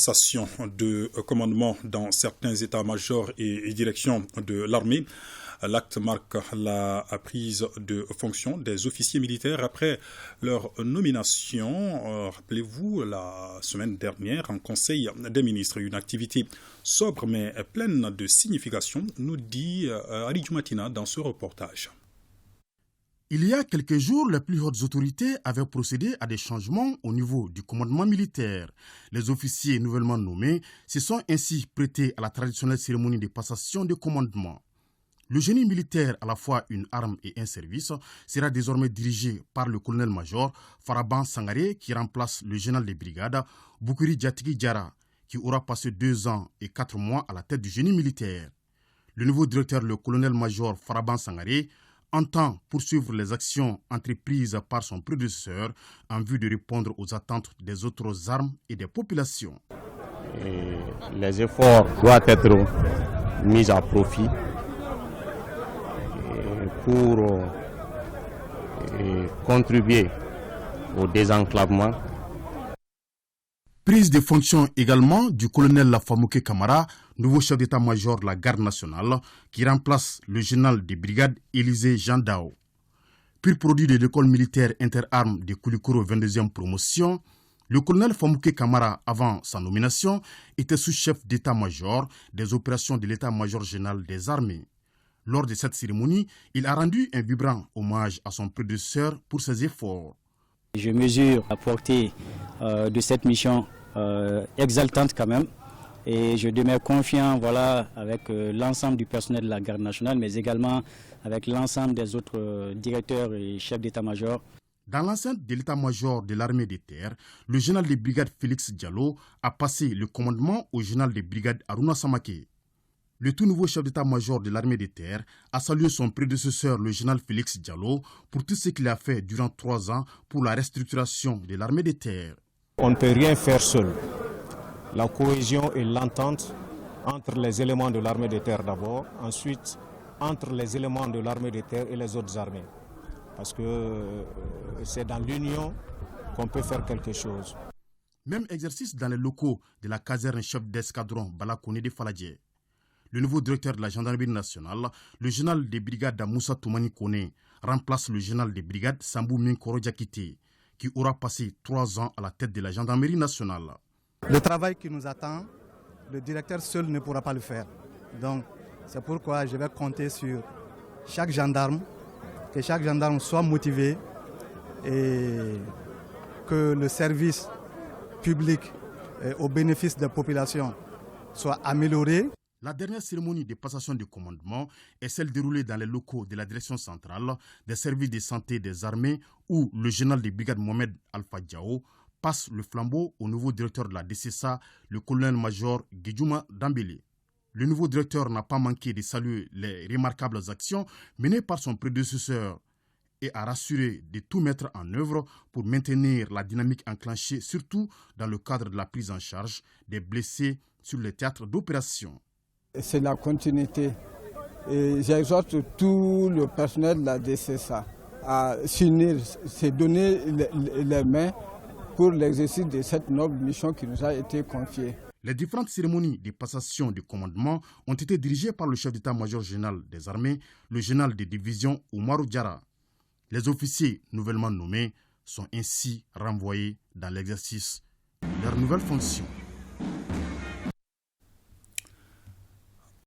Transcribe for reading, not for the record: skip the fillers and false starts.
passation de commandement dans certains états-majors et directions de l'armée. L'acte marque la prise de fonction des officiers militaires après leur nomination. Rappelez-vous, la semaine dernière, en Conseil des ministres, une activité sobre mais pleine de signification, nous dit Ali Djoumatina dans ce reportage. Il y a quelques jours, les plus hautes autorités avaient procédé à des changements au niveau du commandement militaire. Les officiers nouvellement nommés se sont ainsi prêtés à la traditionnelle cérémonie de passation de commandement. Le génie militaire, à la fois une arme et un service, sera désormais dirigé par le colonel-major Faraban Sangaré qui remplace le général de brigade Boukuri Diatigi Diara qui aura passé 2 ans et 4 mois à la tête du génie militaire. Le nouveau directeur, le colonel-major Faraban Sangaré, entend poursuivre les actions entreprises par son prédécesseur en vue de répondre aux attentes des autres armes et des populations. Les efforts doivent être mis à profit pour contribuer au désenclavement. Prise de fonction également du colonel Lafamouké Kamara, nouveau chef d'état-major de la garde nationale, qui remplace le général de brigade Élisée Jean Dao. Pur produit de l'école militaire interarmes de Koulikoro 22e promotion, le colonel Famouké Kamara, avant sa nomination, était sous-chef d'état-major des opérations de l'état-major général des armées. Lors de cette cérémonie, il a rendu un vibrant hommage à son prédécesseur pour ses efforts. Je mesure la portée de cette mission exaltante quand même et je demeure confiant avec l'ensemble du personnel de la garde nationale mais également avec l'ensemble des autres directeurs et chefs d'état-major. Dans l'enceinte de l'état-major de l'armée de terre, le général de brigade Félix Diallo a passé le commandement au général de brigade Aruna Samake. Le tout nouveau chef d'état-major de l'armée de terre a salué son prédécesseur, le général Félix Diallo, pour tout ce qu'il a fait durant 3 ans pour la restructuration de l'armée de terre. On ne peut rien faire seul. La cohésion et l'entente entre les éléments de l'armée de terre d'abord, ensuite entre les éléments de l'armée de terre et les autres armées. Parce que c'est dans l'union qu'on peut faire quelque chose. Même exercice dans les locaux de la caserne chef d'escadron Balakoné de Faladje. Le nouveau directeur de la gendarmerie nationale, le général de brigade Moussa Toumani Kone, remplace le général de brigade Sambou Minkoro Diakité, qui aura passé 3 ans à la tête de la gendarmerie nationale. Le travail qui nous attend, le directeur seul ne pourra pas le faire. Donc, c'est pourquoi je vais compter sur chaque gendarme, que chaque gendarme soit motivé et que le service public au bénéfice des populations soit amélioré. La dernière cérémonie de passation de commandement est celle déroulée dans les locaux de la direction centrale des services de santé des armées où le général de brigade Mohamed Alpha Diao passe le flambeau au nouveau directeur de la DCSA, le colonel-major Guidjouma Dambélé. Le nouveau directeur n'a pas manqué de saluer les remarquables actions menées par son prédécesseur et a rassuré de tout mettre en œuvre pour maintenir la dynamique enclenchée, surtout dans le cadre de la prise en charge des blessés sur les théâtres d'opération. C'est la continuité. Et j'exhorte tout le personnel de la DCSA à s'unir, se donner les mains pour l'exercice de cette noble mission qui nous a été confiée. Les différentes cérémonies de passation de commandement ont été dirigées par le chef d'état-major général des armées, le général de division Oumarou Diarra. Les officiers nouvellement nommés sont ainsi renvoyés dans l'exercice de leurs nouvelles fonctions.